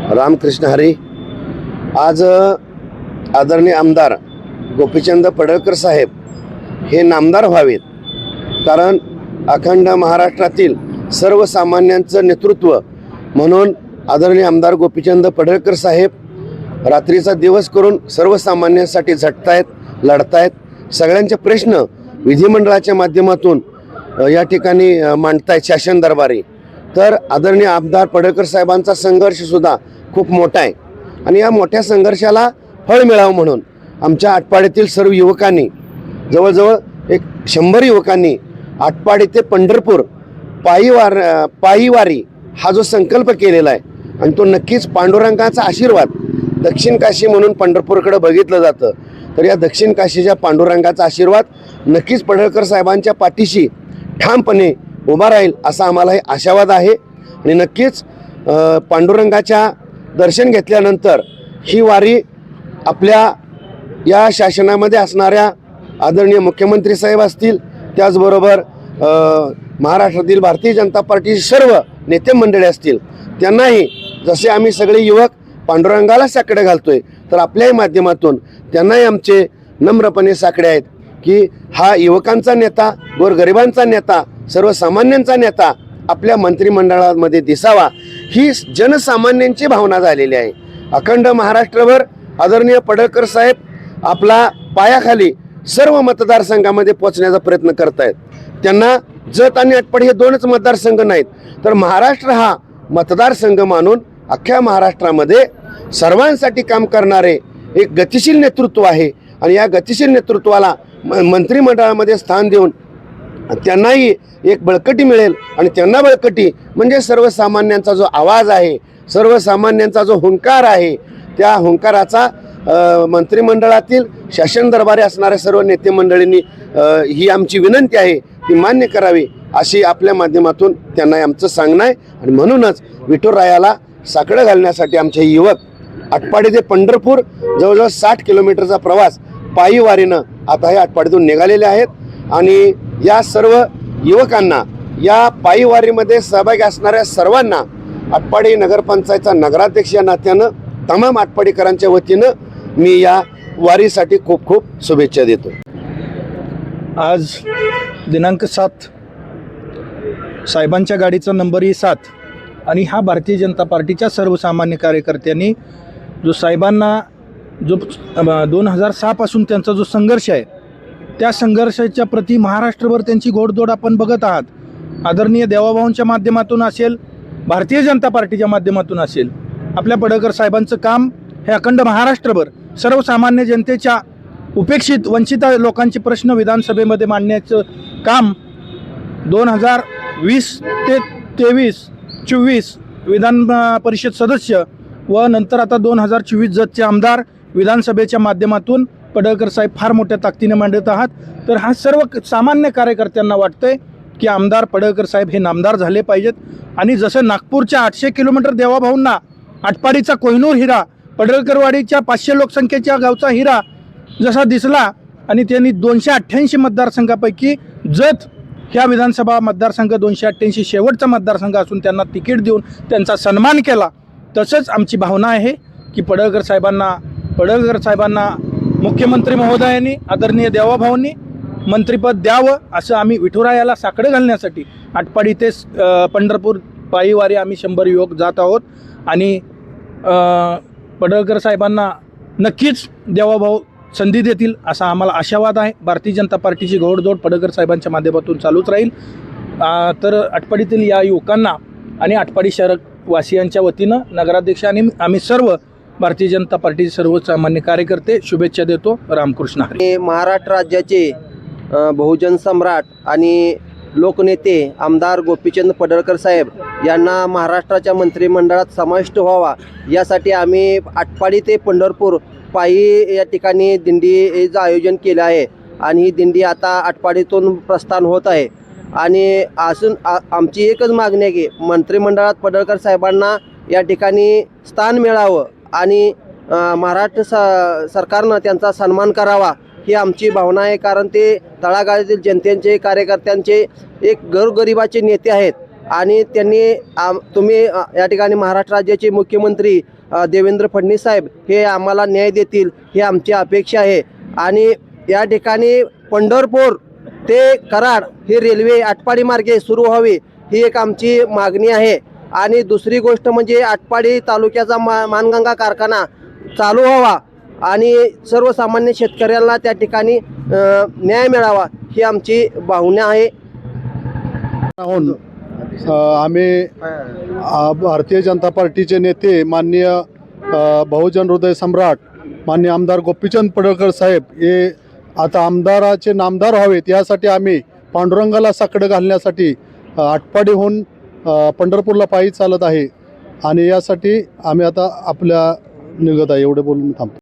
रामकृष्ण हरी. आज आदरणीय आमदार गोपीचंद पडळकर साहेब हे नामदार व्हावेत, कारण अखंड महाराष्ट्रातील सर्वसामान्यांचं नेतृत्व म्हणून आदरणीय आमदार गोपीचंद पडळकर साहेब रात्रीचा दिवस करून सर्वसामान्यांसाठी झटतायत, लढतायत. सगळ्यांचे प्रश्न विधिमंडळाच्या माध्यमातून या ठिकाणी मांडतायत शासन दरबारी. तर आदरणीय आमदार पडळकर साहेबांचा संघर्षसुद्धा खूप मोठा आहे आणि या मोठ्या संघर्षाला फळ मिळावं म्हणून आमच्या आटपाडीतील सर्व युवकांनी, जवळजवळ 100 युवकांनी आटपाडी ते पंढरपूर पायीवारी हा जो संकल्प केलेला आहे आणि तो नक्कीच पांडुरंगाचा आशीर्वाद, दक्षिण काशी म्हणून पंढरपूरकडे बघितलं जातं, तर या दक्षिण काशीच्या पांडुरंगाचा आशीर्वाद नक्कीच पडळकर साहेबांच्या पाठीशी ठामपणे उभा राहील असा आम्हाला हे आशावाद आहे. आणि नक्कीच पांडुरंगाच्या दर्शन घेतल्यानंतर ही वारी आपल्या या शासनामध्ये असणाऱ्या आदरणीय मुख्यमंत्री साहेब असतील, त्याचबरोबर महाराष्ट्रातील भारतीय जनता पार्टीचे सर्व नेते मंडळी असतील, त्यांनाही जसे आम्ही सगळे युवक पांडुरंगाला साकडे घालतोय, तर आपल्याही माध्यमातून त्यांनाही आमचे नम्रपणे साकडे आहेत की हा युवकांचा नेता, गोरगरिबांचा नेता, सर्वसामान्यांचा नेता आपल्या मंत्रिमंडळामध्ये दिसावा, ही जनसामान्यांची भावना झालेली आहे. अखंड महाराष्ट्रभर आदरणीय पडळकर साहेब आपला पायाखाली सर्व मतदारसंघामध्ये पोहोचण्याचा प्रयत्न करतायत. त्यांना जत आणि आटपाडी हे 2च मतदारसंघ नाहीत, तर महाराष्ट्र हा मतदारसंघ मानून अख्ख्या महाराष्ट्रामध्ये सर्वांसाठी काम करणारे एक गतिशील नेतृत्व आहे. आणि या गतिशील नेतृत्वाला मंत्रिमंडळामध्ये स्थान देऊन त्यांनाही एक बळकटी मिळेल. आणि त्यांना बळकटी म्हणजे सर्वसामान्यांचा जो आवाज आहे, सर्वसामान्यांचा जो हुंकार आहे, त्या हुंकाराचा मंत्रिमंडळातील शासन दरबारी असणाऱ्या सर्व नेते मंडळींनी ही आमची विनंती आहे ती मान्य करावी, अशी आपल्या माध्यमातून त्यांना आमचं सांगणं आहे. आणि म्हणूनच विठुरायाला साकडं घालण्यासाठी आमचे युवक आटपाडी ते पंढरपूर जवळजवळ 60 किलोमीटरचा प्रवास पायी वारीनं आता हे आटपाडीतून निघालेले आहेत. आणि या सर्व युवकांना, या पायी वारीमध्ये सहभागी असणाऱ्या सर्वांना आटपाडी नगरपंचायतचा नगराध्यक्ष या नात्यानं तमाम आटपाडीकरांच्या वतीनं मी या वारीसाठी खूप खूप शुभेच्छा देतो. आज दिनांक 7, साहेबांच्या गाडीचा नंबरही 7 आणि हा भारतीय जनता पार्टीच्या सर्वसामान्य कार्यकर्त्यांनी जो साहेबांना जो 2006 पासून त्यांचा जो संघर्ष आहे, त्या संघर्षाच्या प्रति महाराष्ट्रभर त्यांची घोडदौड आपण बघत आहात. आदरणीय देवाभाऊंच्या माध्यमातून असेल, भारतीय जनता पार्टीच्या माध्यमातून असेल, आपल्या पडळकर साहेबांचं काम हे अखंड महाराष्ट्रभर सर्वसामान्य जनतेच्या उपेक्षित वंचित लोकांचे प्रश्न विधानसभेमध्ये मांडण्याचं काम 2020 ते 23-24 विधान परिषद सदस्य व नंतर आता 2024 जतचे आमदार विधानसभेच्या माध्यमातून पडळकर साहेब फार मोठ्या ताकदीने मांडत आहात. तर हा सर्व सामान्य कार्यकर्त्यांना वाटतंय की आमदार पडळकर साहेब हे नामदार झाले पाहिजेत. आणि जसं नागपूरच्या 800 किलोमीटर देवाभाऊंना आटपाडीचा कोहिनूर हिरा, पडळकरवाडीच्या 500 लोकसंख्येच्या गावचा हिरा जसा दिसला आणि त्यांनी 288 मतदारसंघापैकी जत ह्या विधानसभा मतदारसंघ 288 शेवटचा मतदारसंघ असून त्यांना तिकीट देऊन त्यांचा सन्मान केला, तसंच आमची भावना आहे की पडळकर साहेबांना मुख्यमंत्री महोदयांनी, आदरणीय देवाभाऊंनी मंत्रिपद द्यावं, असं आम्ही विठुरायाला साकडं घालण्यासाठी आटपाडी ते पंढरपूर पायीवारी आम्ही 100 युवक जात आहोत. आणि पडळकर साहेबांना नक्कीच देवाभाऊ संधी देतील असा आम्हाला आशावाद आहे. भारतीय जनता पार्टीची घोडदौड पडळकर साहेबांच्या माध्यमातून चालूच राहील. तर आटपाडीतील या युवकांना आणि आटपाडी शहरवासियांच्या वतीनं नगराध्यक्ष आणि आम्ही सर्व भारतीय जनता पार्टीचे सर्वसामान्य कार्यकर्ते शुभेच्छा देतो. रामकृष्ण हरी. महाराष्ट्र राज्याचे बहुजन सम्राट आणि लोकनेते आमदार गोपीचंद पडळकर साहेब यांना महाराष्ट्राच्या मंत्रिमंडळात समाविष्ट व्हावा यासाठी आम्ही आटपाडी ते पंढरपूर पायी या ठिकाणी दिंडीचं आयोजन केलं आहे. आणि ही दिंडी आता आटपाडीतून प्रस्थान होत आहे. आणि असून आमची एकच मागणी आहे की मंत्रिमंडळात पडळकर साहेबांना या ठिकाणी स्थान मिळावं आणि महाराष्ट्र सरकारनं त्यांचा सन्मान करावा, ही आमची भावना आहे. कारण ते तळागाळातील जनतेचे, कार्यकर्त्यांचे एक गोरगरिबाचे नेते आहेत आणि त्यांनी तुम्ही या ठिकाणी महाराष्ट्र राज्याचे मुख्यमंत्री देवेंद्र फडणवीस साहेब हे आम्हाला न्याय देतील ही आमची अपेक्षा आहे. आणि या ठिकाणी पंढरपूर ते कराड ही रेल्वे आटपाडी मार्गे सुरू व्हावी ही एक आमची मागणी आहे. आणि दुसरी गोष्ट म्हणजे आटपाडी तालुक्याचा मानगंगा कारखाना चालू व्हावा आणि सर्वसामान्य शेतकऱ्यांना त्या ठिकाणी न्याय मिळावा ही आमची भावना आहे. आम्ही भारतीय जनता पार्टीचे नेते माननीय बहुजन हृदय सम्राट माननीय आमदार गोपीचंद पडळकर साहेब हे आता आमदाराचे नामदार व्हावेत यासाठी आम्ही पांडुरंगाला साकडं घालण्यासाठी आटपाडीहून पंढरपूरला पायी चालत आहे आणि यासाठी आम्ही आता आपल्या निघत आहे. एवढे बोलून थांबतो.